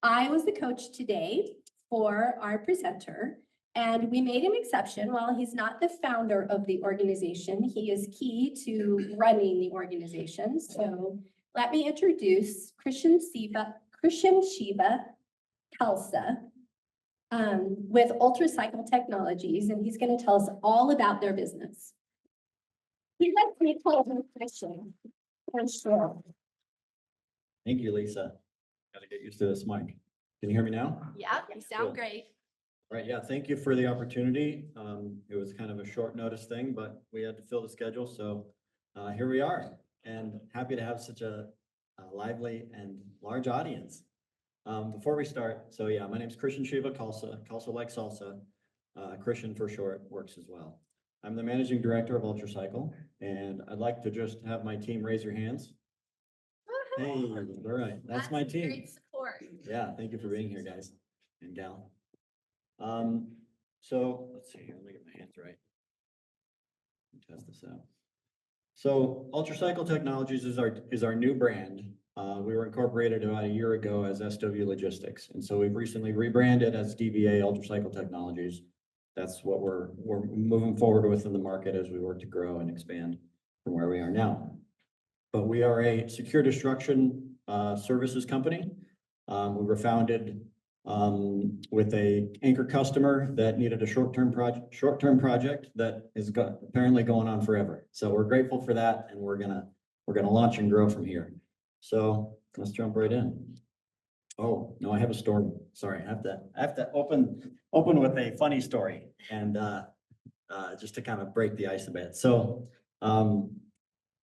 I was the coach today for our presenter, and we made an exception. While he's not the founder of the organization, he is key to running the organization. So let me introduce Christian Shiva Kalsa with UltraCycle Technologies, and he's going to tell us all about their business. He lets me call him Christian. For sure. Thank you, Lisa. Got to get used to this mic. Can you hear me now? Yeah, you sound Cool. great. All right, yeah, thank you for the opportunity. It was kind of a short notice thing, but we had to fill the schedule, so here we are. And happy to have such a lively and large audience. Before we start, so yeah, my name is Christian Shiva Kalsa, Kalsa like salsa, Christian for short, works as well. I'm the managing director of UltraCycle, and I'd like to just have my team raise your hands. Hey, all right, that's my team. Great support. Yeah, thank you for being here, guys and gal. So let's see here, let me get my hands right. Test this out. So UltraCycle Technologies is our new brand. We were incorporated about a year ago as SW Logistics, and so we've recently rebranded as DBA UltraCycle Technologies. That's what we're moving forward with in the market as we work to grow and expand from where we are now. But we are a secure destruction services company. We were founded with a anchor customer that needed a short-term project that is apparently going on forever. So we're grateful for that, and we're gonna launch and grow from here. So let's jump right in. Oh, no, I have a story. Sorry, I have to open with a funny story, and just to kind of break the ice a bit. So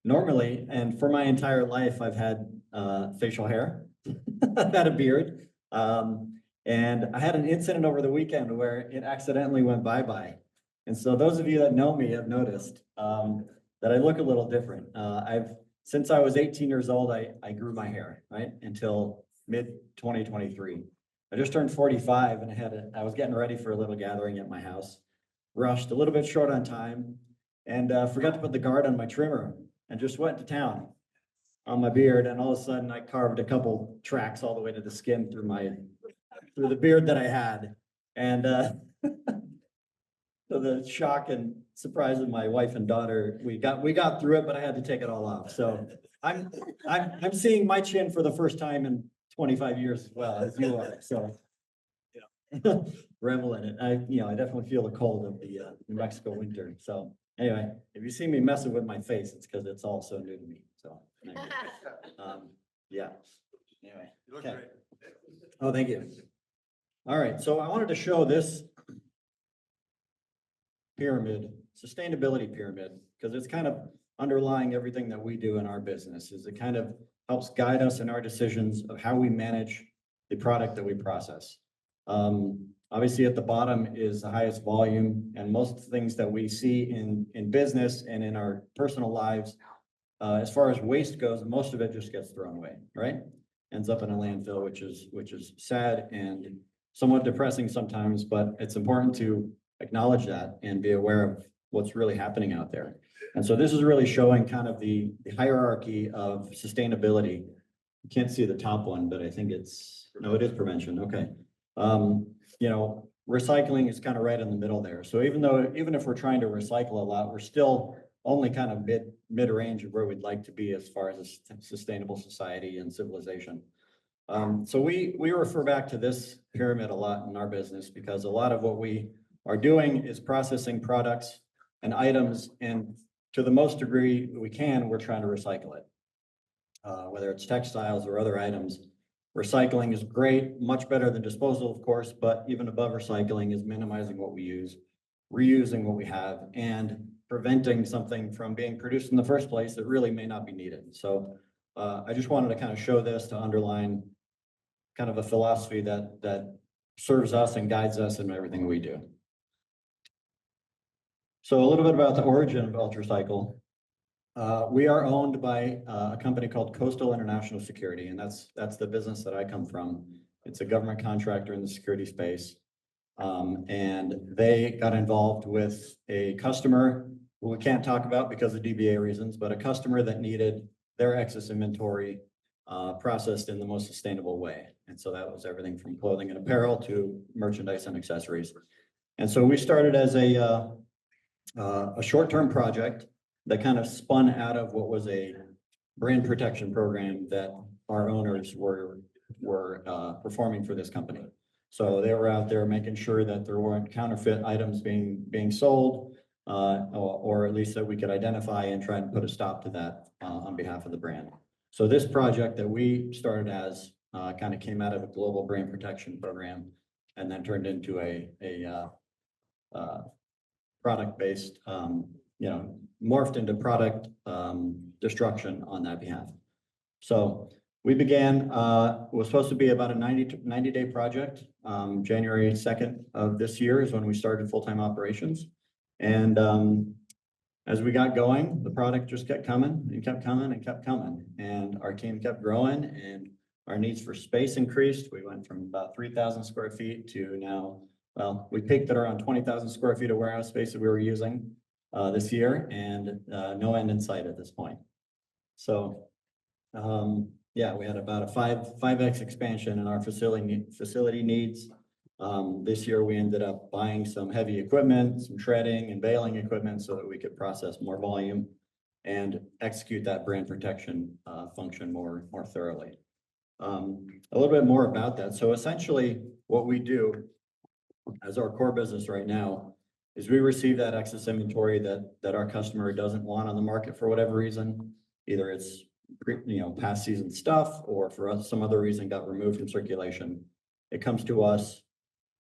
normally, and for my entire life, I've had facial hair. I've had a beard. And I had an incident over the weekend where it accidentally went bye-bye. And so those of you that know me have noticed that I look a little different. Since I was 18 years old, I grew my hair, right? Until mid-2023. I just turned 45 and I was getting ready for a little gathering at my house. Rushed a little bit short on time and forgot to put the guard on my trimmer and just went to town on my beard. And all of a sudden I carved a couple tracks all the way to the skin through the beard that I had. And so the shock and surprise of my wife and daughter, we got through it, but I had to take it all off. So I'm seeing my chin for the first time in 25 years as well, as you are. So revel in it. I definitely feel the cold of the New Mexico winter. So anyway, if you see me messing with my face, it's because it's all so new to me. So anyway, yeah. Anyway. You look Okay. great. Oh, thank you. All right, so I wanted to show this pyramid, sustainability pyramid, because it's kind of underlying everything that we do in our business. It kind of helps guide us in our decisions of how we manage the product that we process. Obviously at the bottom is the highest volume, and most things that we see in business and in our personal lives, as far as waste goes, most of it just gets thrown away, right? Ends up in a landfill, which is sad and somewhat depressing sometimes, but it's important to acknowledge that and be aware of what's really happening out there. And so this is really showing kind of the hierarchy of sustainability. You can't see the top one, but I think it is prevention. Okay. Recycling is kind of right in the middle there. So even if we're trying to recycle a lot, we're still only kind of mid-range of where we'd like to be as far as a sustainable society and civilization. So we refer back to this pyramid a lot in our business because a lot of what we are doing is processing products and items, and to the most degree we can, we're trying to recycle it. Whether it's textiles or other items, recycling is great, much better than disposal, of course, but even above recycling is minimizing what we use, reusing what we have, and preventing something from being produced in the first place that really may not be needed. So I just wanted to kind of show this to underline kind of a philosophy that serves us and guides us in everything we do. So a little bit about the origin of UltraCycle. We are owned by a company called Coastal International Security, and that's the business that I come from. It's a government contractor in the security space. And they got involved with a customer who we can't talk about because of DBA reasons, but a customer that needed their excess inventory processed in the most sustainable way. And so that was everything from clothing and apparel to merchandise and accessories. And so we started as a short-term project that kind of spun out of what was a brand protection program that our owners were performing for this company. So they were out there making sure that there weren't counterfeit items being sold, or at least that we could identify and try and put a stop to that on behalf of the brand. So this project that we started as kind of came out of a global brand protection program and then turned into a product-based, morphed into product destruction on that behalf. So we began, it was supposed to be about a 90-day project. January 2nd of this year is when we started full-time operations. And as we got going, the product just kept coming and kept coming and kept coming. And our team kept growing and our needs for space increased. We went from about 3,000 square feet to now, well, we peaked at around 20,000 square feet of warehouse space that we were using this year, and no end in sight at this point. So yeah, we had about a 5x expansion in our facility needs. This year we ended up buying some heavy equipment, some shredding and baling equipment so that we could process more volume and execute that brand protection function more thoroughly. A little bit more about that. So essentially what we do as our core business right now is we receive that excess inventory that our customer doesn't want on the market for whatever reason. Either it's past season stuff, or for us, some other reason got removed from circulation. It comes to us,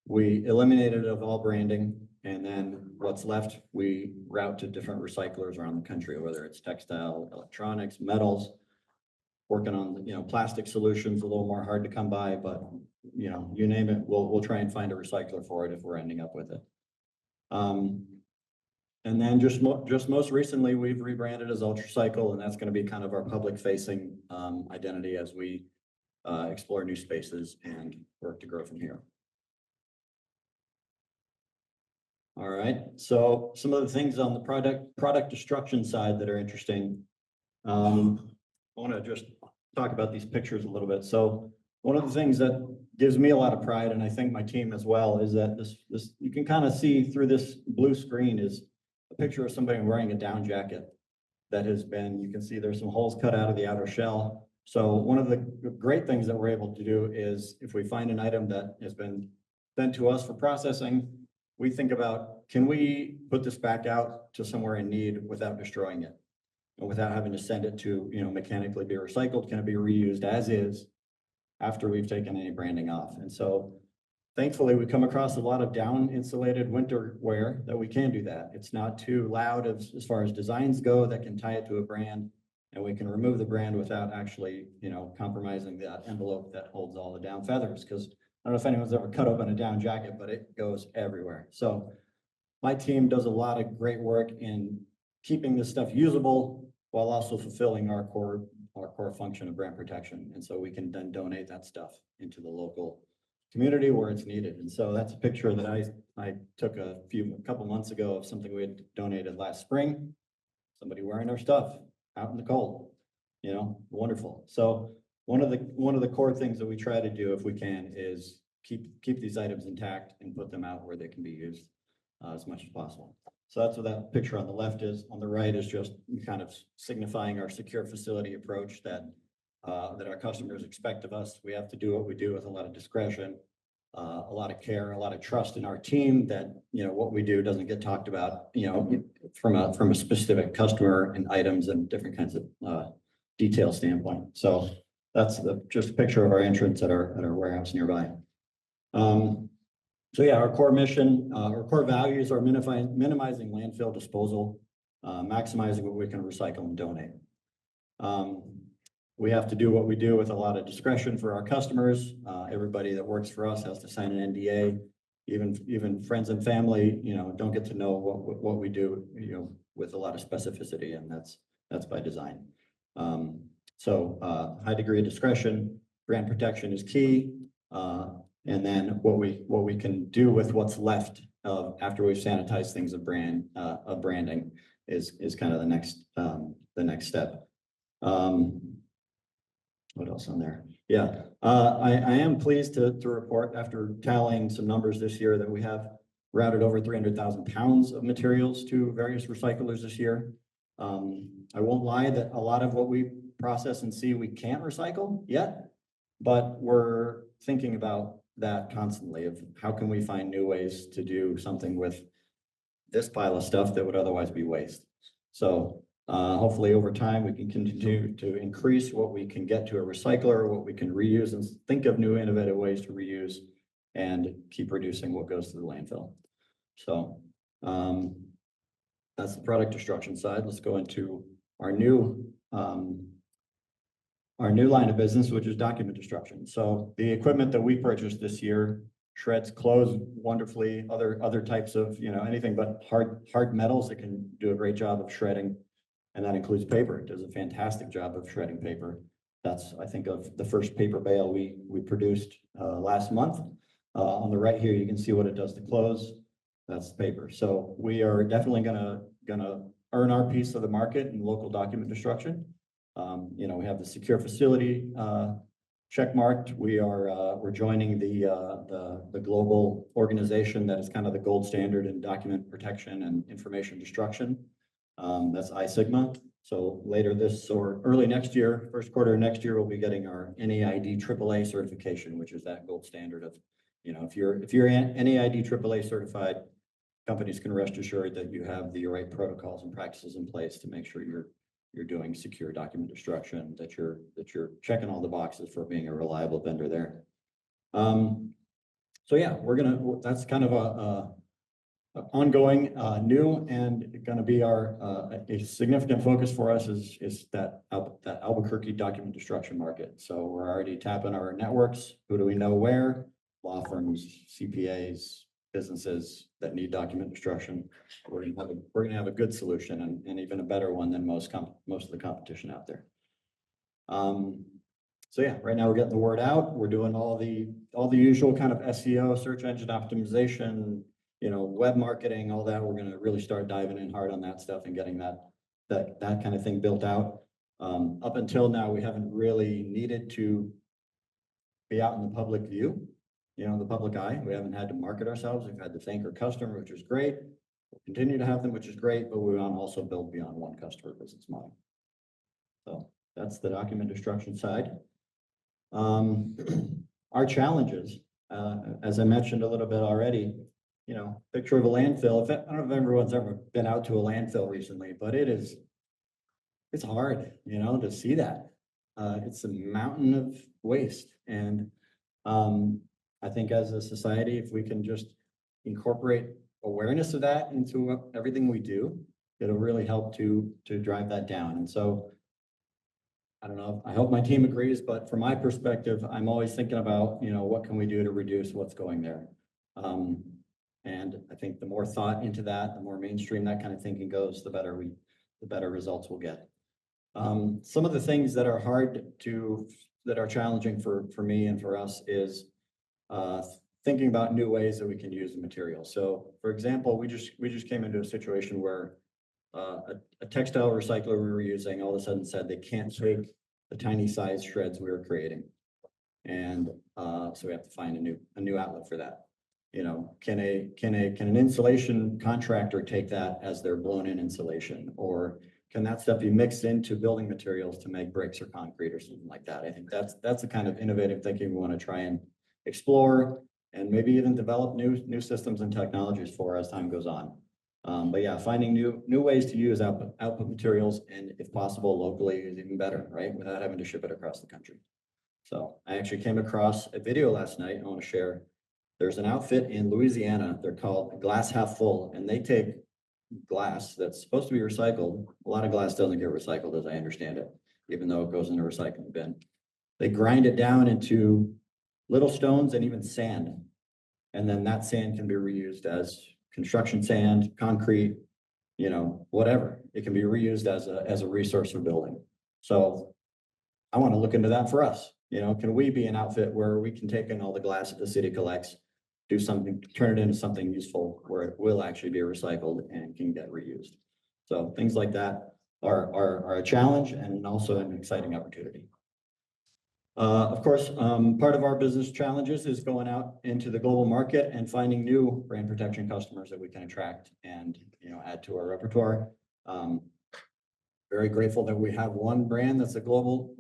we eliminate it of all branding, and then what's left, we route to different recyclers around the country, whether it's textile, electronics, metals, working on, plastic solutions, a little more hard to come by, but you name it, we'll try and find a recycler for it if we're ending up with it. And then just most recently, we've rebranded as UltraCycle, and that's going to be kind of our public facing identity as we explore new spaces and work to grow from here. All right, so some of the things on the product destruction side that are interesting. I want to just talk about these pictures a little bit. So one of the things that gives me a lot of pride, and I think my team as well, is that this you can kind of see through this blue screen is a picture of somebody wearing a down jacket that has been, you can see there's some holes cut out of the outer shell. So one of the great things that we're able to do is if we find an item that has been sent to us for processing, we think about, can we put this back out to somewhere in need without destroying it? And without having to send it to, mechanically be recycled? Can it be reused as is after we've taken any branding off? And so thankfully, we come across a lot of down insulated winter wear that we can do that. It's not too loud as far as designs go that can tie it to a brand, and we can remove the brand without actually, compromising that envelope that holds all the down feathers. Because I don't know if anyone's ever cut open a down jacket, but it goes everywhere. So my team does a lot of great work in keeping this stuff usable while also fulfilling our core function of brand protection. And so we can then donate that stuff into the local community where it's needed. And so that's a picture that I took a couple months ago of something we had donated last spring. Somebody wearing our stuff out in the cold, wonderful. So one of the core things that we try to do if we can is keep these items intact and put them out where they can be used as much as possible. So that's what that picture on the left is. On the right is just kind of signifying our secure facility approach that our customers expect of us. We have to do what we do with a lot of discretion, a lot of care, a lot of trust in our team that, what we do doesn't get talked about, from a specific customer and items and different kinds of detail standpoint. So that's just a picture of our entrance at our warehouse nearby. So yeah, our core mission, our core values are minimizing landfill disposal, maximizing what we can recycle and donate. We have to do what we do with a lot of discretion for our customers. Everybody that works for us has to sign an NDA. Even friends and family, don't get to know what we do, with a lot of specificity, and that's by design. So high degree of discretion, brand protection is key. And then what we can do with what's left after we've sanitized things of branding is kind of the next step. What else on there? Yeah, I am pleased to report after tallying some numbers this year that we have routed over 300,000 pounds of materials to various recyclers this year. I won't lie that a lot of what we process and see we can't recycle yet, but we're thinking about that constantly of how can we find new ways to do something with this pile of stuff that would otherwise be waste. So hopefully over time, we can continue to increase what we can get to a recycler, what we can reuse, and think of new innovative ways to reuse and keep reducing what goes to the landfill. So that's the product destruction side. Let's go into our new line of business, which is document destruction. So the equipment that we purchased this year shreds clothes wonderfully, other types of, anything but hard metals. It can do a great job of shredding. And that includes paper. It does a fantastic job of shredding paper. That's, I think, of the first paper bale we produced last month. On the right here, you can see what it does to clothes. That's the paper. So we are definitely gonna earn our piece of the market in local document destruction. We have the secure facility check marked. We're joining the global organization that is kind of the gold standard in document protection and information destruction. That's ISIGMA. So later this or early next year, first quarter of next year, we'll be getting our NAID AAA certification, which is that gold standard of, if you're NAID AAA certified, companies can rest assured that you have the right protocols and practices in place to make sure you're doing secure document destruction, that you're checking all the boxes for being a reliable vendor there. So yeah, that's kind of a ongoing, new, and gonna be a significant focus for us is that Albuquerque document destruction market. So we're already tapping our networks. Who do we know where? Law firms, CPAs, businesses that need document destruction. We're gonna have a good solution and even a better one than most of the competition out there. So yeah, right now we're getting the word out. We're doing all the usual kind of SEO, search engine optimization, web marketing, all that. We're gonna really start diving in hard on that stuff and getting that kind of thing built out. Up until now, we haven't really needed to be out in the public view, the public eye. We haven't had to market ourselves. We've had to thank our customer, which is great. We'll continue to have them, which is great, but we want to also build beyond one customer business model. So that's the document destruction side. Our challenges, as I mentioned a little bit already, picture of a landfill. I don't know if everyone's ever been out to a landfill recently, but it's hard, to see that. It's a mountain of waste. And I think as a society, if we can just incorporate awareness of that into everything we do, it'll really help to drive that down. And so, I don't know, I hope my team agrees, but from my perspective, I'm always thinking about, what can we do to reduce what's going there? And I think the more thought into that, the more mainstream that kind of thinking goes, the better results we'll get. Some of the things that are challenging for me and for us is thinking about new ways that we can use the material. So for example, we just came into a situation where a textile recycler we were using all of a sudden said they can't take the tiny size shreds we were creating. And so we have to find a new outlet for that. Can an insulation contractor take that as their blown in insulation, or can that stuff be mixed into building materials to make bricks or concrete or something like that? I think that's the kind of innovative thinking we want to try and explore and maybe even develop new systems and technologies for as time goes on. But yeah, finding new ways to use output materials, and if possible, locally is even better, right? Without having to ship it across the country. So I actually came across a video last night I want to share. There's an outfit in Louisiana. They're called Glass Half Full, and they take glass that's supposed to be recycled. A lot of glass doesn't get recycled, as I understand it, even though it goes in a recycling bin. They grind it down into little stones and even sand. And then that sand can be reused as construction sand, concrete, whatever. It can be reused as a resource for building. So I want to look into that for us. Can we be an outfit where we can take in all the glass that the city collects, do something, turn it into something useful where it will actually be recycled and can get reused? So things like that are a challenge and also an exciting opportunity. Of course, part of our business challenges is going out into the global market and finding new brand protection customers that we can attract and, add to our repertoire. Very grateful that we have one brand that's a global,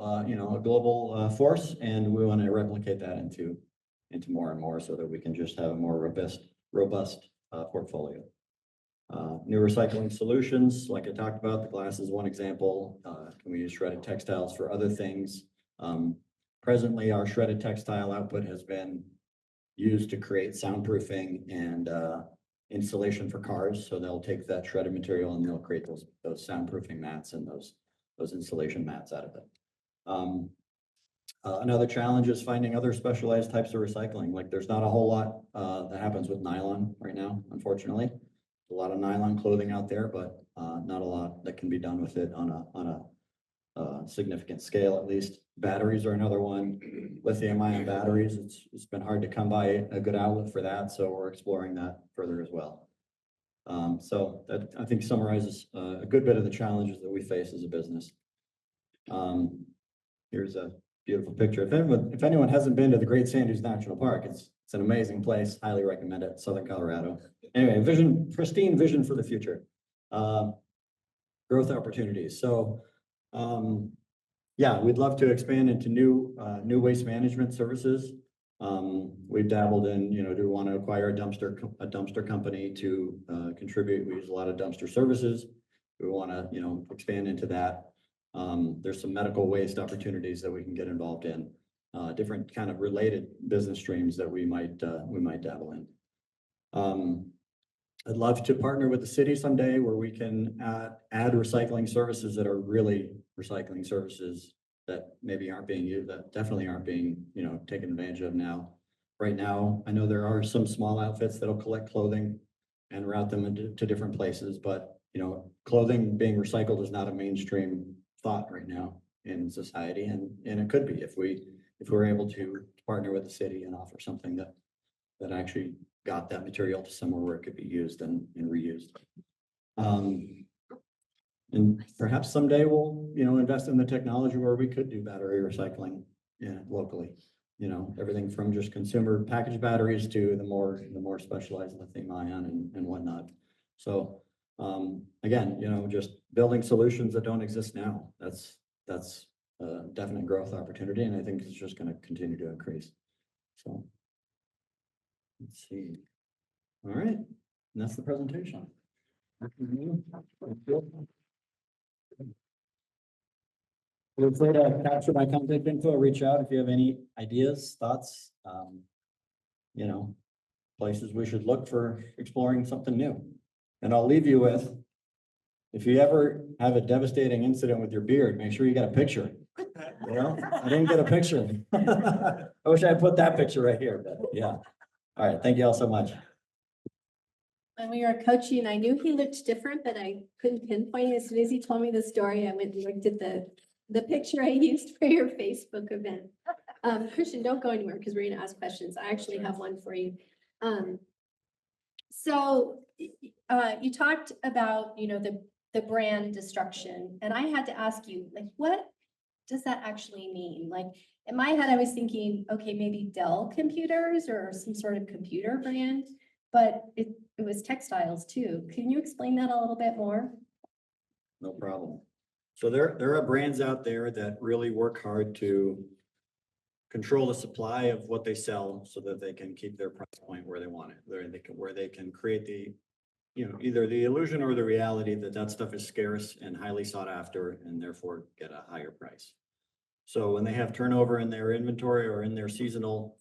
force, and we want to replicate that into more and more so that we can just have a more robust portfolio. New recycling solutions, like I talked about, the glass is one example. Can we use shredded textiles for other things? Presently, our shredded textile output has been used to create soundproofing and insulation for cars. So they'll take that shredded material and they'll create those soundproofing mats and those insulation mats out of it. Another challenge is finding other specialized types of recycling. Like there's not a whole lot that happens with nylon right now, unfortunately. A lot of nylon clothing out there, but not a lot that can be done with it on a significant scale, at least. Batteries are another one. Lithium-ion batteries, it's been hard to come by a good outlet for that, so we're exploring that further as well. So that I think summarizes a good bit of the challenges that we face as a business. Here's a beautiful picture. If anyone hasn't been to the Great Sand Dunes National Park, it's an amazing place. Highly recommend it. Southern Colorado. Anyway, pristine vision for the future. Growth opportunities. So, yeah, we'd love to expand into new waste management services. We've dabbled in, do we want to acquire a dumpster company to contribute? We use a lot of dumpster services. We want to, expand into that. There's some medical waste opportunities that we can get involved in, different kind of related business streams that we might dabble in. I'd love to partner with the city someday where we can add recycling services that are really recycling services that maybe aren't being used, that definitely aren't being, taken advantage of now. Right now, I know there are some small outfits that'll collect clothing and route them to different places, but, clothing being recycled is not a mainstream thought right now in society, and it could be if we're able to partner with the city and offer something that actually got that material to somewhere where it could be used and reused. And perhaps someday we'll, invest in the technology where we could do battery recycling, locally. Everything from just consumer packaged batteries to the more specialized lithium ion and whatnot. So again, just building solutions that don't exist now. That's a definite growth opportunity, and I think it's just going to continue to increase. So let's see. All right, and that's the presentation. Feel free to capture my contact info, reach out if you have any ideas, thoughts, places we should look for exploring something new. And I'll leave you with, if you ever have a devastating incident with your beard, make sure you got a picture. I didn't get a picture. I wish I had put that picture right here, but yeah. All right, thank you all so much. When we were coaching, I knew he looked different, but I couldn't pinpoint it. As soon as he told me the story, I went and looked at the picture I used for your Facebook event. Christian, don't go anywhere because we're going to ask questions. I actually have one for you. So you talked about, the brand destruction, and I had to ask you, like, what does that actually mean? Like, in my head, I was thinking, okay, maybe Dell computers or some sort of computer brand, but it was textiles too. Can you explain that a little bit more? No problem. So there are brands out there that really work hard to control the supply of what they sell so that they can keep their price point where they want it, where they can create the, either the illusion or the reality that stuff is scarce and highly sought after and therefore get a higher price. So when they have turnover in their inventory or in their seasonal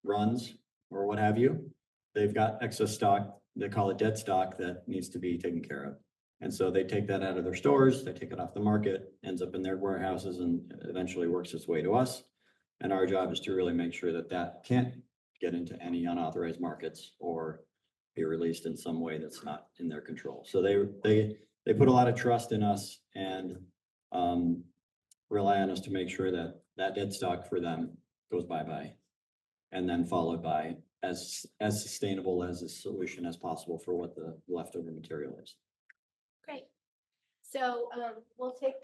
runs or what have you, they've got excess stock. They call it dead stock that needs to be taken care of. And so they take that out of their stores, they take it off the market, ends up in their warehouses and eventually works its way to us. And our job is to really make sure that can't get into any unauthorized markets or be released in some way that's not in their control. So they put a lot of trust in us and rely on us to make sure that dead stock for them goes bye-bye, and then followed by as sustainable as a solution as possible for what the leftover material is. Great. So we'll take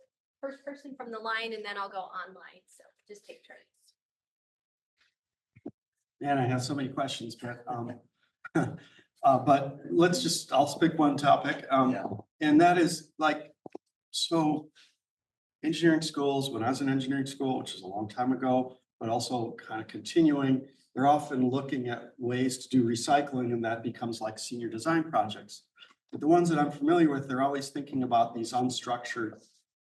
first person from the line and then I'll go online. So just take turns. Man, I have so many questions, but let's just, I'll pick one topic. And that is like, so engineering schools, when I was in engineering school, which is a long time ago, but also kind of continuing, they're often looking at ways to do recycling, and that becomes like senior design projects. But the ones that I'm familiar with, they're always thinking about these unstructured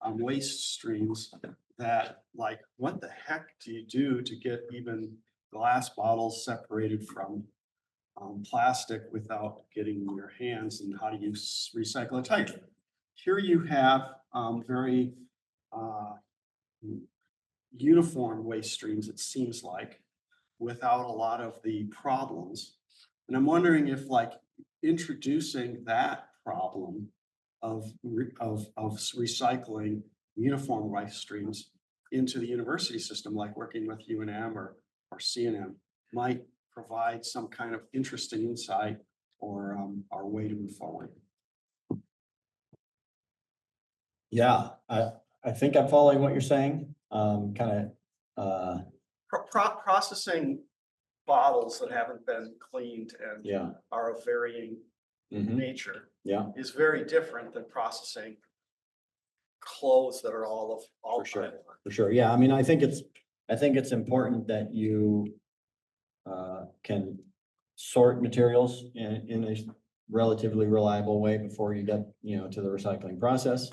waste streams that, like, what the heck do you do to get even glass bottles separated from plastic without getting in your hands, and how do you recycle a type? Here you have very uniform waste streams, it seems like, without a lot of the problems. And I'm wondering if, like, introducing that problem of recycling uniform waste streams into the university system, like working with UNM or CNM, might provide some kind of interesting insight or our way to move forward. Yeah, I think I'm following what you're saying. Processing bottles that haven't been cleaned and Yeah, are of varying nature yeah, is very different than processing clothes that are all for sure. Yeah, I mean, I think it's important that you can sort materials in a relatively reliable way before you get, to the recycling process.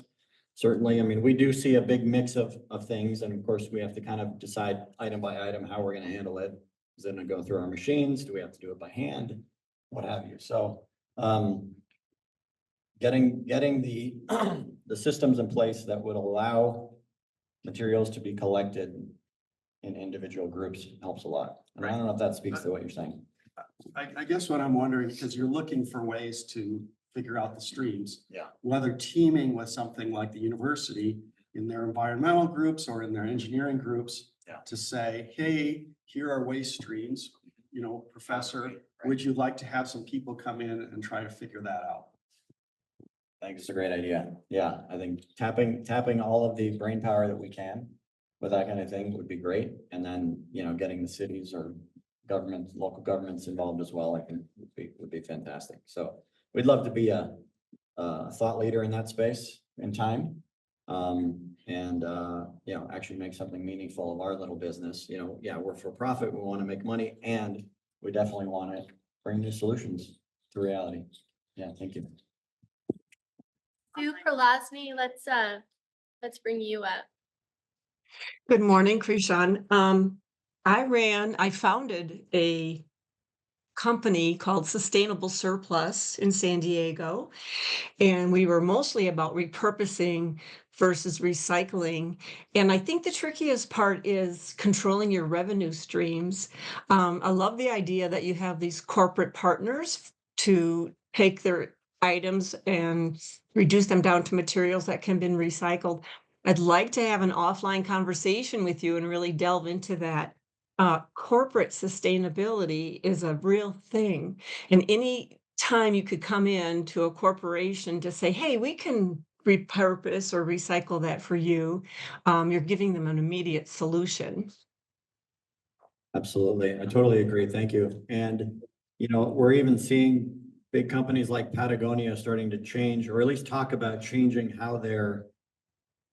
Certainly, I mean, we do see a big mix of things, and of course, we have to kind of decide item by item how we're going to handle it. Is it going to go through our machines? Do we have to do it by hand? What have you? So, getting the the systems in place that would allow materials to be collected in individual groups helps a lot. And I don't know if that speaks to what you're saying. I guess what I'm wondering, because you're looking for ways to figure out the streams. Yeah. Whether teaming with something like the university in their environmental groups or in their engineering groups. Yeah. To say, hey, here are waste streams, professor, would you like to have some people come in and try to figure that out? I think it's a great idea. Yeah, I think tapping all of the brain power that we can with that kind of thing would be great. And then, getting the cities or governments, local governments involved as well, I think would be fantastic. So we'd love to be a thought leader in that space in time. Actually make something meaningful of our little business. We're for profit, we want to make money, and we definitely want to bring new solutions to reality. Yeah, thank you. Sue Perlasny, let's bring you up. Good morning, Krishan. I founded a company called Sustainable Surplus in San Diego, and we were mostly about repurposing versus recycling. And I think the trickiest part is controlling your revenue streams. I love the idea that you have these corporate partners to take their items and reduce them down to materials that can be recycled. I'd like to have an offline conversation with you and really delve into that. Corporate sustainability is a real thing. And any time you could come in to a corporation to say, hey, we can repurpose or recycle that for you, you're giving them an immediate solution. Absolutely. I totally agree. Thank you. And, we're even seeing big companies like Patagonia starting to change, or at least talk about changing how they're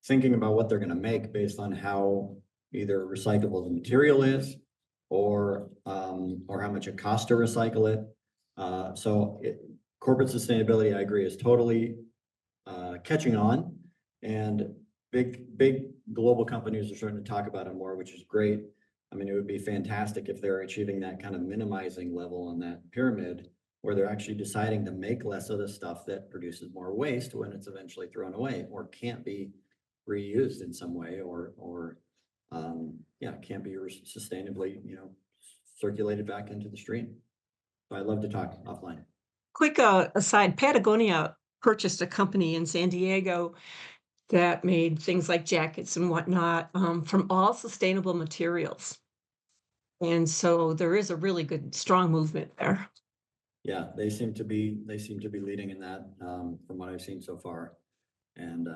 thinking about what they're going to make based on how either recyclable the material is or how much it costs to recycle it. Corporate sustainability, I agree, is totally catching on, and big global companies are starting to talk about it more, which is great. I mean, it would be fantastic if they're achieving that kind of minimizing level on that pyramid, where they're actually deciding to make less of the stuff that produces more waste when it's eventually thrown away or can't be reused in some way, or can't be sustainably, circulated back into the stream. So I'd love to talk offline. Quick aside, Patagonia purchased a company in San Diego that made things like jackets and whatnot from all sustainable materials. And so there is a really good, strong movement there. Yeah, they seem to be leading in that, from what I've seen so far. And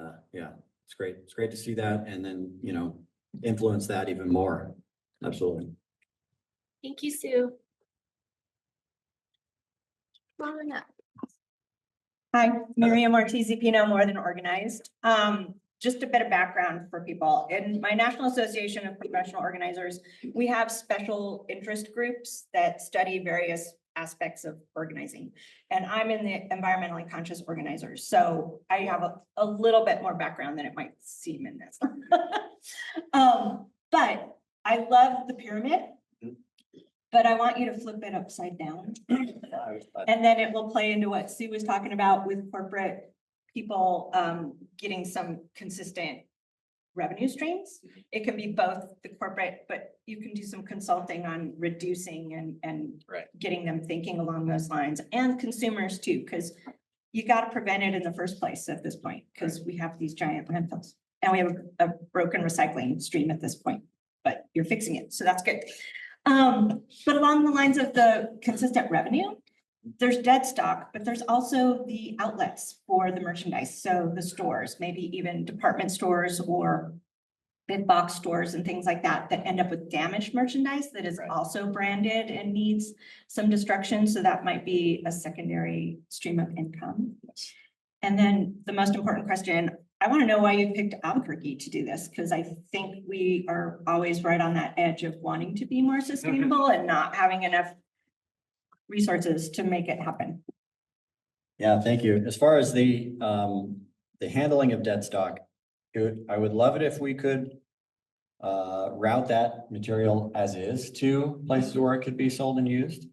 it's great. It's great to see that and then, influence that even more. Absolutely. Thank you, Sue. Come on up. Hi, Miriam Ortiz, Pino, More Than Organized. Just a bit of background for people. In my National Association of Professional Organizers, we have special interest groups that study various aspects of organizing. And I'm in the environmentally conscious organizers. So I have a little bit more background than it might seem in this. But I love the pyramid. But I want you to flip it upside down. And then it will play into what Sue was talking about with corporate people getting some consistent revenue streams. It can be both the corporate, but you can do some consulting on reducing and Right. getting them thinking along those lines, and consumers too, because you got to prevent it in the first place at this point, because we have these giant landfills and we have a broken recycling stream at this point, but you're fixing it. So that's good. But along the lines of the consistent revenue, there's dead stock, but there's also the outlets for the merchandise. So the stores, maybe even department stores or big box stores and things like that, that end up with damaged merchandise that is Right. also branded and needs some destruction. So that might be a secondary stream of income. And then the most important question, I want to know why you picked Albuquerque to do this, because I think we are always right on that edge of wanting to be more sustainable and not having enough resources to make it happen. Yeah, thank you. As far as the handling of dead stock, I would love it if we could route that material as is to places where it could be sold and used.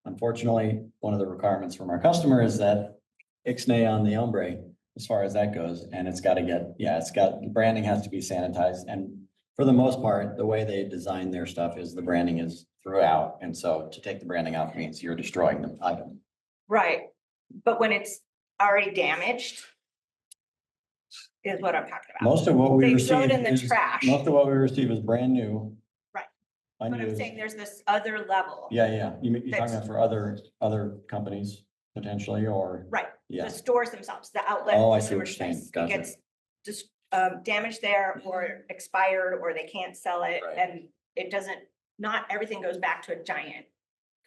Unfortunately, one of the requirements from our customer is that ixnay on the ombre, as far as that goes, and the branding has to be sanitized. And for the most part, the way they design their stuff is the branding is throughout. And so to take the branding out means you're destroying the item. Right, but when it's already damaged is what I'm talking about. Most of what we They receive throw it in the is, trash. most of what we receive is brand new. Right. But I'm Unused. saying there's this other level. Yeah. You're talking That's- about for other companies potentially, or? Right, Yeah. the stores themselves, the outlet. Oh, I for see the what you're saying. merchandise. It Gotcha. gets just damaged there or expired, or they can't sell it, Right. and it doesn't, not everything goes back to a giant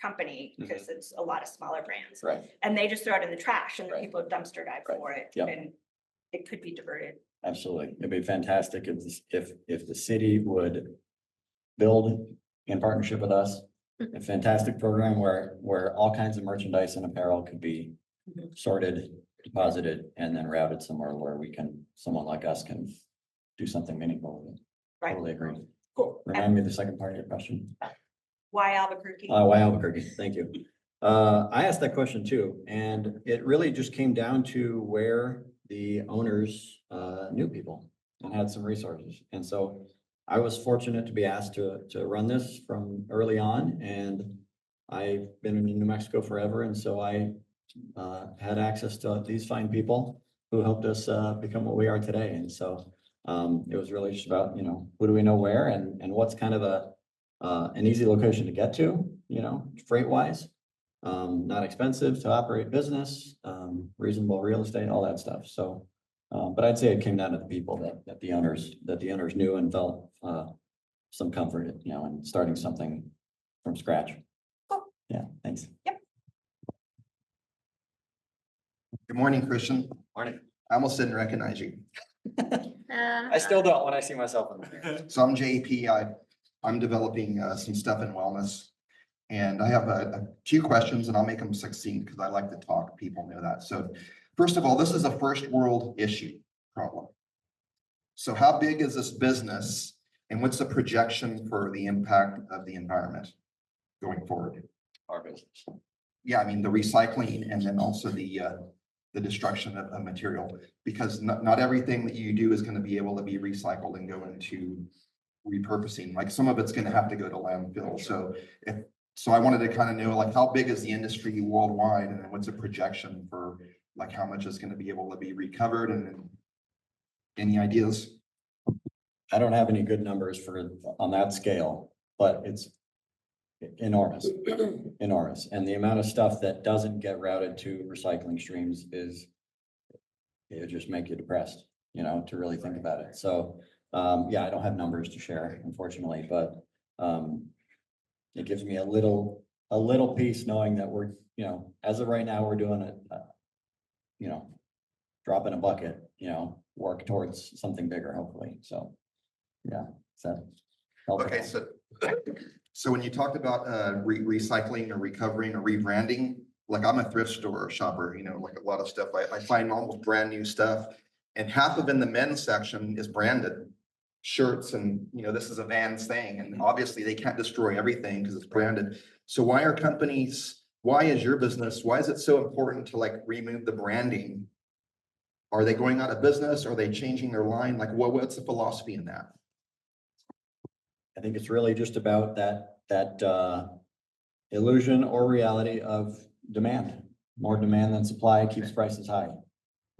company, because it's a lot of smaller brands. Right, And they just throw it in the trash and the Right. people dumpster dive Right. for it, Yep. and it could be diverted. absolutely. It'd be fantastic if the city would build in partnership with us, a fantastic program where all kinds of merchandise and apparel could be sorted, deposited, and then routed somewhere where someone like us can do something meaningful with it. Right. Totally agree. Cool. Remind me of the second part of your question. Why Albuquerque? Why Albuquerque? Thank you. I asked that question too, and it really just came down to where the owners knew people and had some resources. And so I was fortunate to be asked to run this from early on, and I've been in New Mexico forever, and so I had access to these fine people who helped us become what we are today. And so it was really just about, who do we know where and what's kind of an easy location to get to, freight wise. Not expensive to operate business, reasonable real estate, all that stuff. So, but I'd say it came down to the people that the owners knew and felt some comfort, in starting something from scratch. Yeah, thanks. Good morning, Christian. Morning. I almost didn't recognize you. I still don't when I see myself in the mirror. So I'm JP. I'm developing some stuff in wellness. And I have a few questions, and I'll make them succinct because I like to talk. People know that. So first of all, this is a first world issue problem. So how big is this business, and what's the projection for the impact of the environment going forward? Our business. Yeah, I mean, the recycling and then also the destruction of material, because not everything that you do is going to be able to be recycled and go into repurposing. Like some of it's going to have to go to landfill. So I wanted to kind of know, like, how big is the industry worldwide, and then what's a projection for like how much is going to be able to be recovered, and then any ideas? I don't have any good numbers on that scale, but it's enormous, enormous. And the amount of stuff that doesn't get routed to recycling streams it would just make you depressed, you know, to really think about it. So, yeah, I don't have numbers to share, unfortunately, but, it gives me a little piece knowing that we're, you know, as of right now, we're doing it, you know, drop in a bucket, you know, work towards something bigger, hopefully. So, yeah, so. Okay, so when you talked about recycling or recovering or rebranding, like I'm a thrift store shopper, you know, like a lot of stuff, I find almost brand new stuff. And half of in the men's section is branded shirts and, you know, this is a Vans thing. And obviously they can't destroy everything because it's branded. So why is your business, why is it so important to like remove the branding? Are they going out of business? Are they changing their line? Like what's the philosophy in that? I think it's really just about that illusion or reality of demand. More demand than supply keeps prices high.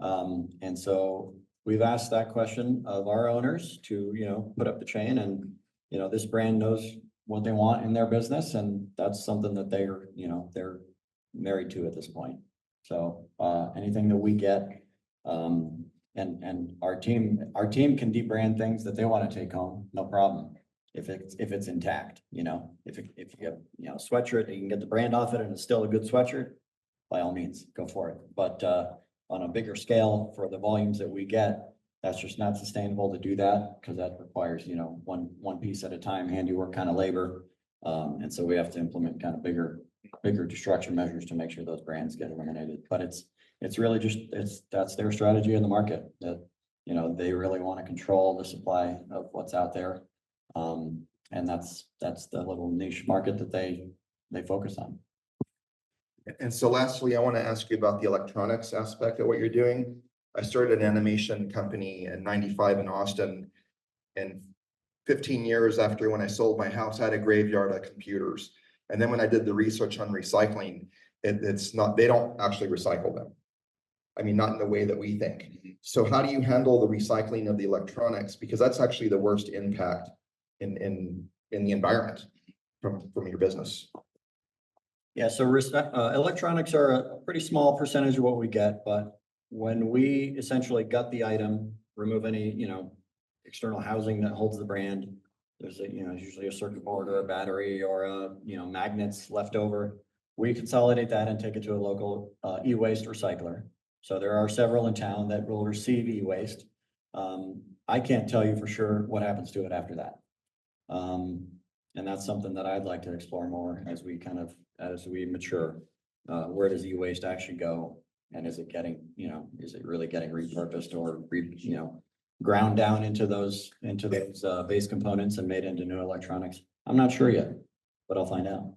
And so we've asked that question of our owners to, you know, put up the chain and, you know, this brand knows what they want in their business and that's something that they're, you know, they're married to at this point. So, anything that we get, and our team can debrand things that they want to take home, no problem. If it's intact, you know, if you have, you know, sweatshirt, you can get the brand off it and it's still a good sweatshirt, by all means, go for it. But, on a bigger scale for the volumes that we get, that's just not sustainable to do that because that requires, you know, one piece at a time, handiwork kind of labor. And so we have to implement kind of bigger destruction measures to make sure those brands get eliminated. But it's really just, that's their strategy in the market that, you know, they really want to control the supply of what's out there. And that's the little niche market that they focus on. And so lastly, I want to ask you about the electronics aspect of what you're doing. I started an animation company in '95 in Austin. And 15 years after when I sold my house, I had a graveyard of computers. And then when I did the research on recycling, it's not, they don't actually recycle them. I mean, not in the way that we think. So how do you handle the recycling of the electronics? Because that's actually the worst impact in the environment from your business. Yeah, so electronics are a pretty small percentage of what we get, but when we essentially gut the item, remove any, you know, external housing that holds the brand, there's a, you know, usually a circuit board or a battery or a, you know, magnets left over. We consolidate that and take it to a local e-waste recycler. So there are several in town that will receive e-waste. I can't tell you for sure what happens to it after that. And that's something that I'd like to explore more as we mature. Where does e-waste actually go? And is it getting, you know, is it really getting repurposed or you know, ground down into those base components and made into new electronics? I'm not sure yet, but I'll find out.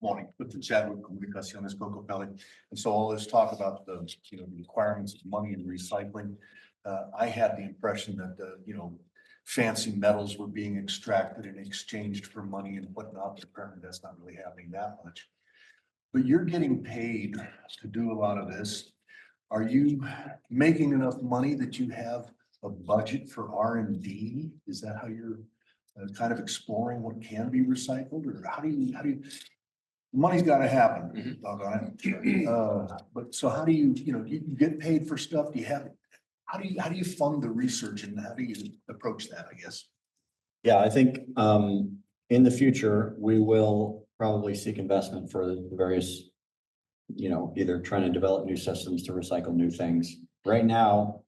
Morning, with Chadwick Comunicaciones Cocopelli. And so all this talk about the, you know, the requirements of money and recycling, I had the impression that you know, fancy metals were being extracted and exchanged for money and whatnot. But apparently that's not really happening that much. But you're getting paid to do a lot of this. Are you making enough money that you have a budget for R&D? Is that how you're kind of exploring what can be recycled, or how do you? Money's got to happen, doggone it. But so how do you, you know, you get paid for stuff? Do you have? How do you fund the research and how do you approach that, I guess? Yeah, I think in the future, we will probably seek investment for the various, you know, either trying to develop new systems to recycle new things. Right now,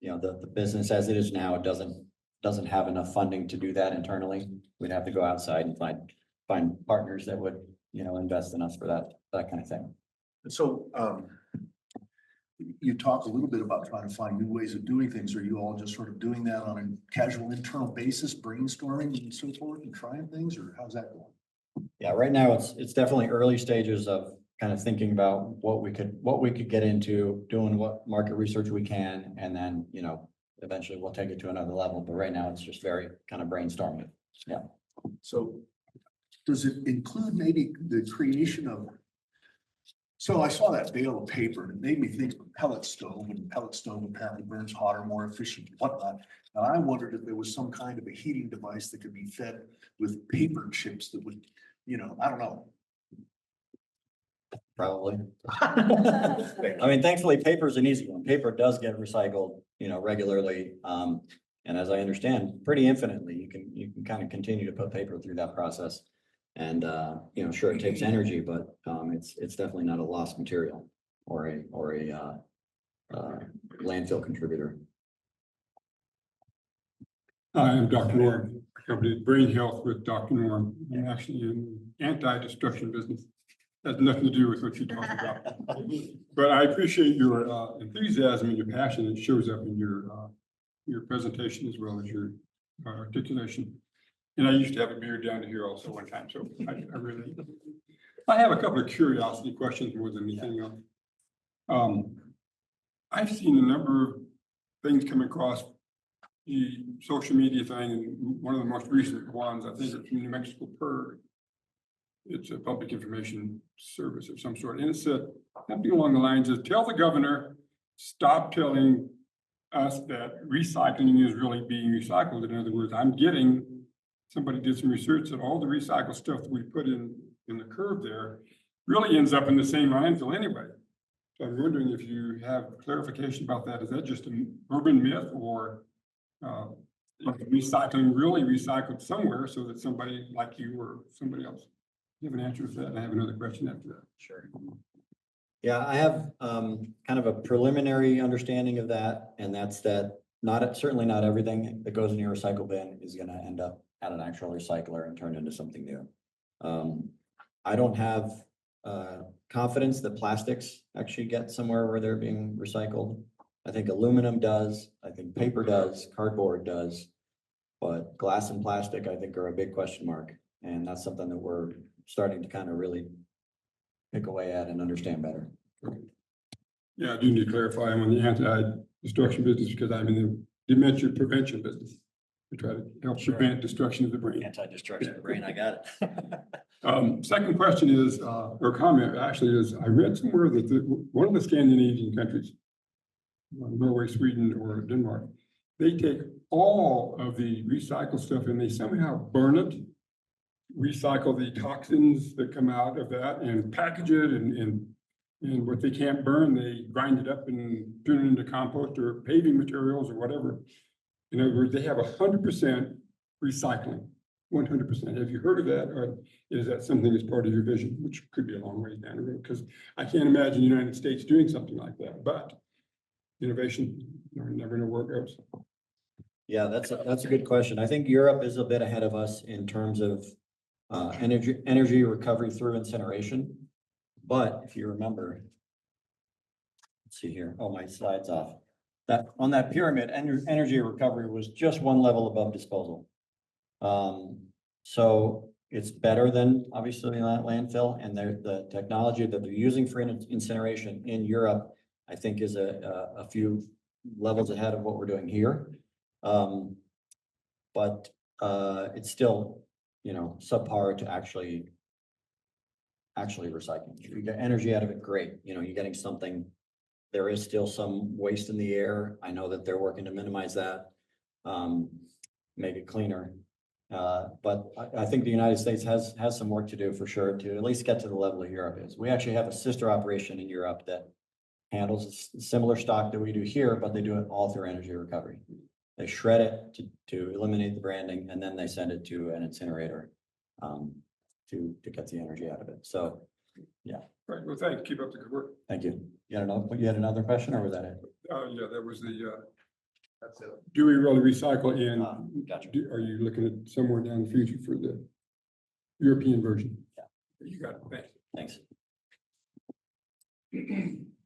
you know, the business as it is now, it doesn't have enough funding to do that internally. We'd have to go outside and find partners that would, you know, invest in us for that kind of thing. And so you talked a little bit about trying to find new ways of doing things. Are you all just sort of doing that on a casual internal basis, brainstorming and so forth and trying things, or how's that going? Yeah, right now it's definitely early stages of kind of thinking about what we could get into, doing what market research we can, and then, you know, eventually we'll take it to another level. But right now it's just very kind of brainstorming. Yeah. So does it include maybe the creation of? So I saw that bale of paper and it made me think of a pellet stove, and pellet stove apparently burns hotter, more efficient, and whatnot. And I wondered if there was some kind of a heating device that could be fed with paper chips that would, you know, I don't know. Probably. I mean, thankfully, paper is an easy one. Paper does get recycled, regularly. And as I understand, pretty infinitely, you can kind of continue to put paper through that process. And, sure, it takes energy, but, it's definitely not a lost material or a landfill contributor. I am Dr. Norm, company Brain Health with Dr. Norm. I'm actually in anti-destruction business. Has nothing to do with what you're talking about. But I appreciate your enthusiasm and your passion. It shows up in your presentation as well as your articulation. And I used to have a beer down here also one time, so I have a couple of curiosity questions more than anything else. I've seen a number of things come across the social media thing, and one of the most recent ones, I think it's from New Mexico PERG. It's a public information service of some sort, and it said something along the lines of, tell the governor, stop telling us that recycling is really being recycled. In other words, somebody did some research that all the recycled stuff that we put in the curve there really ends up in the same landfill anyway. So I'm wondering if you have clarification about that. Is that just an urban myth, or recycling really recycled somewhere so that somebody like you or somebody else? You have an answer for that? And I have another question after that. Sure. Yeah, I have kind of a preliminary understanding of that, and that's that certainly not everything that goes in your recycle bin is going to end up at an actual recycler and turn into something new. I don't have confidence that plastics actually get somewhere where they're being recycled. I think aluminum does. I think paper does. Cardboard does. But glass and plastic, I think, are a big question mark, and that's something that we're starting to kind of really pick away at and understand better. Yeah, I do need to clarify. I'm on the anti-destruction business because I'm in the dementia prevention business. We try to help prevent destruction of the brain. Anti-destruction of the brain, I got it. Second question is, or comment actually is, I read somewhere that one of the Scandinavian countries, Norway, Sweden, or Denmark, they take all of the recycled stuff and they somehow burn it, recycle the toxins that come out of that, and package it, and what they can't burn, they grind it up and turn it into compost or paving materials or whatever. In other words, they have 100% recycling, 100%. Have you heard of that, or is that something that's part of your vision, which could be a long way down the road? Because I can't imagine the United States doing something like that, but innovation, you never know where it goes. Yeah, that's a good question. I think Europe is a bit ahead of us in terms of energy recovery through incineration. But if you remember, let's see here. Oh, my slide's off. That on that pyramid, energy recovery was just one level above disposal. So it's better than obviously landfill, and the technology that they're using for incineration in Europe, I think, is a few levels ahead of what we're doing here. But it's still, subpar to actually recycling. If you get energy out of it, great. You're getting something. There is still some waste in the air. I know that they're working to minimize that, make it cleaner. But I think the United States has some work to do for sure to at least get to the level of Europe is. We actually have a sister operation in Europe that handles similar stock that we do here, but they do it all through energy recovery. They shred it to eliminate the branding, and then they send it to an incinerator to get the energy out of it. So, yeah. Right. Well, thank you. Keep up the good work. Thank you. You had another question, or was that it? Yeah, that was the. That's it. Do we really recycle, and Gotcha. are you looking at somewhere down the future for the European version? Yeah. You got it. Thanks.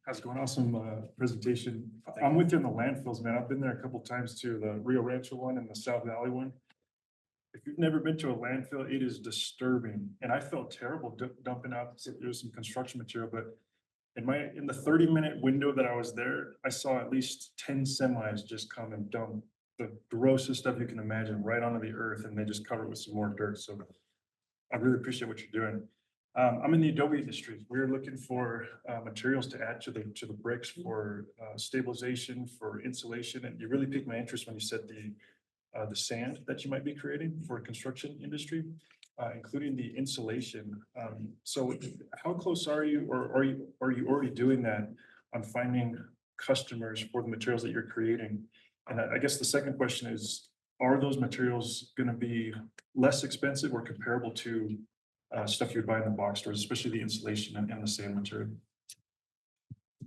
How's it going? Awesome presentation. I'm with you on the landfills, man. I've been there a couple times too, the Rio Rancho one and the South Valley one. If you've never been to a landfill, it is disturbing. And I felt terrible dumping out. There was some construction material, but in the 30-minute window that I was there, I saw at least 10 semis just come and dump the grossest stuff you can imagine right onto the earth, and they just cover it with some more dirt. So I really appreciate what you're doing. I'm in the Adobe industry. We're looking for materials to add to the bricks for stabilization, for insulation, and you really piqued my interest when you said the sand that you might be creating for construction industry. including the insulation. So how close are you, or are you already doing that on finding customers for the materials that you're creating? And I guess the second question is, are those materials going to be less expensive or comparable to stuff you'd buy in the box stores, especially the insulation and the sand material?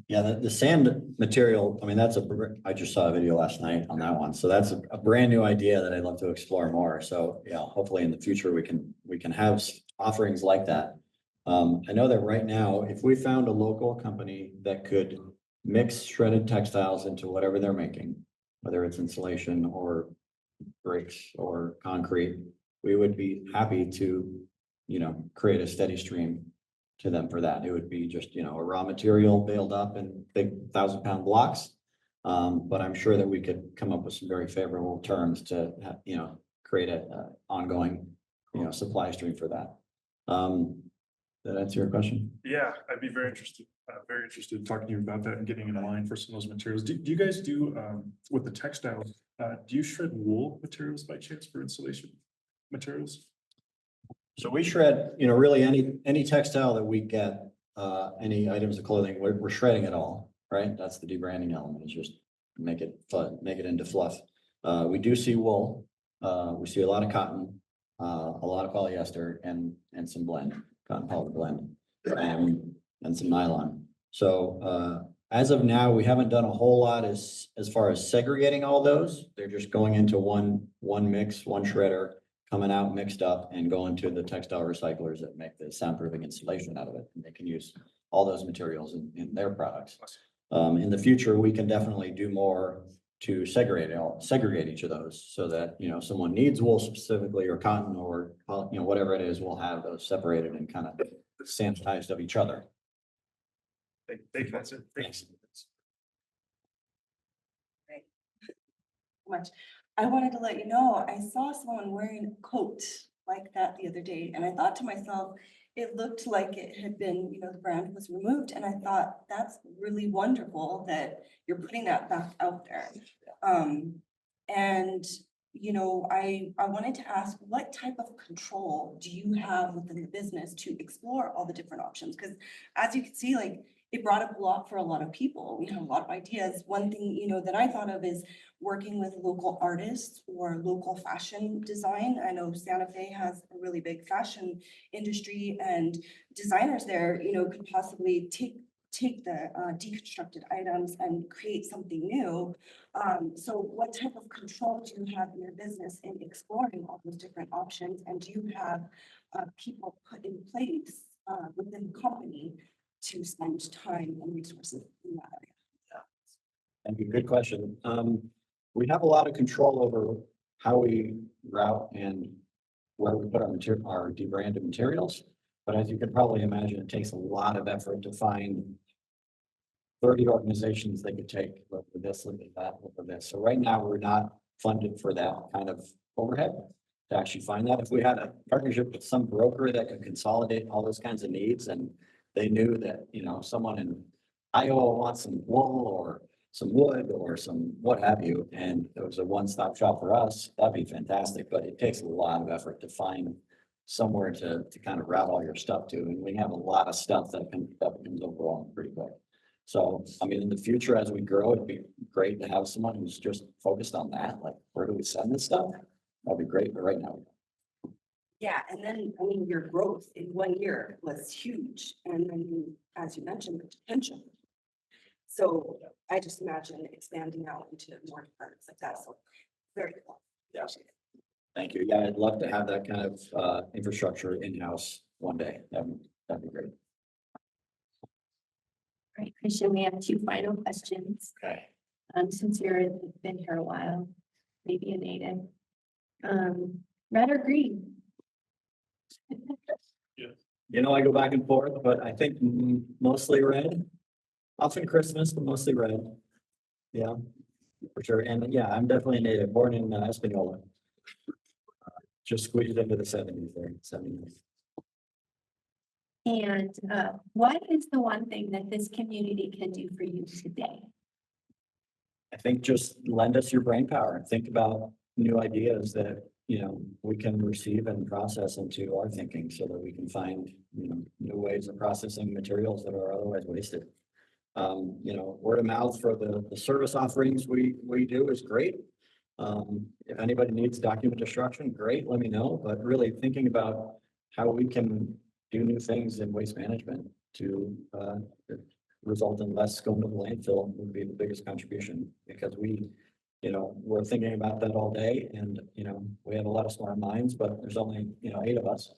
Yeah, the sand material, I mean, I just saw a video last night on that one. So that's a brand new idea that I'd love to explore more. So yeah, hopefully in the future, we can have offerings like that. I know that right now, if we found a local company that could mix shredded textiles into whatever they're making, whether it's insulation or bricks or concrete, we would be happy to, create a steady stream to them for that. It would be just, a raw material baled up in big 1,000-pound blocks. But I'm sure that we could come up with some very favorable terms to, create a ongoing, supply stream for that. Did that answer your question? Yeah, I'd be very interested in talking to you about that and getting in line for some of those materials. Do you guys do, with the textiles, do you shred wool materials by chance for insulation materials? So we shred, really any textile that we get, any items of clothing, we're shredding it all, right? That's the debranding element, is just make it into fluff. We do see wool, we see a lot of cotton, a lot of polyester and some blend, cotton polyester blend, and some nylon. So, as of now, we haven't done a whole lot as far as segregating all those. They're just going into one mix, one shredder, coming out mixed up and going to the textile recyclers that make the soundproofing insulation out of it. And they can use all those materials in their products. In the future, we can definitely do more to segregate each of those so that, someone needs wool specifically or cotton or, whatever it is, we'll have those separated and kind of sanitized of each other. Thank you, that's it. Thanks. Much. I wanted to let you know, I saw someone wearing a coat like that the other day, and I thought to myself, it looked like it had been, the brand was removed, and I thought that's really wonderful that you're putting that back out there. And I wanted to ask, what type of control do you have within the business to explore all the different options? Because as you can see, it brought up a lot for a lot of people. We have a lot of ideas. One thing, that I thought of is working with local artists or local fashion design. I know Santa Fe has a really big fashion industry, and designers there, could possibly take the deconstructed items and create something new. So what type of control do you have in your business in exploring all those different options? And do you have people put in place within the company to spend time and resources in that area? Thank you. Good question. We have a lot of control over how we route and where we put our debranded materials. But as you can probably imagine, it takes a lot of effort to find 30 organizations that could take, look for this, look at that, look for this. So right now, we're not funded for that kind of overhead to actually find that. If we had a partnership with some broker that could consolidate all those kinds of needs, and they knew that, someone in Iowa wants some wool or some wood or some what have you, and it was a one-stop shop for us, that'd be fantastic. But it takes a lot of effort to find somewhere to kind of route all your stuff to. And we have a lot of stuff that becomes overwhelming pretty quick. So, I mean, in the future, as we grow, it'd be great to have someone who's just focused on that. Like, where do we send this stuff? That'd be great, but right now. Yeah, and then, your growth in 1 year was huge. And then, as you mentioned, the potential. So I just imagine expanding out into more departments like that. So very cool. Yeah. Thank you. Yeah, I'd love to have that kind of infrastructure in-house one day. That'd be great. All right, Christian, we have 2 final questions. Okay. Since you've been here a while, maybe a native. Red or green? I go back and forth, but I think mostly red. Often Christmas, but mostly red. Yeah, for sure. And yeah, I'm definitely a native, born in Espanola. Just squeezed into the 70s there, 70s. And what is the one thing that this community can do for you today? I think just lend us your brain power and think about new ideas that, you know, we can receive and process into our thinking so that we can find, you know, new ways of processing materials that are otherwise wasted. You know, word of mouth for the service offerings we do is great. If anybody needs document destruction, great, let me know, but really thinking about how we can do new things in waste management to, result in less going to the landfill would be the biggest contribution, because you know, we're thinking about that all day, and, you know, we have a lot of smart minds, but there's only, you know, 8 of us.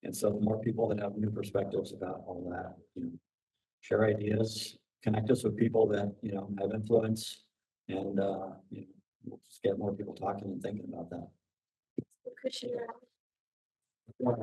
And so the more people that have new perspectives about all that, you know, share ideas, connect us with people that, you know, have influence, and, you know, we'll just get more people talking and thinking about that. Appreciate it. Yeah.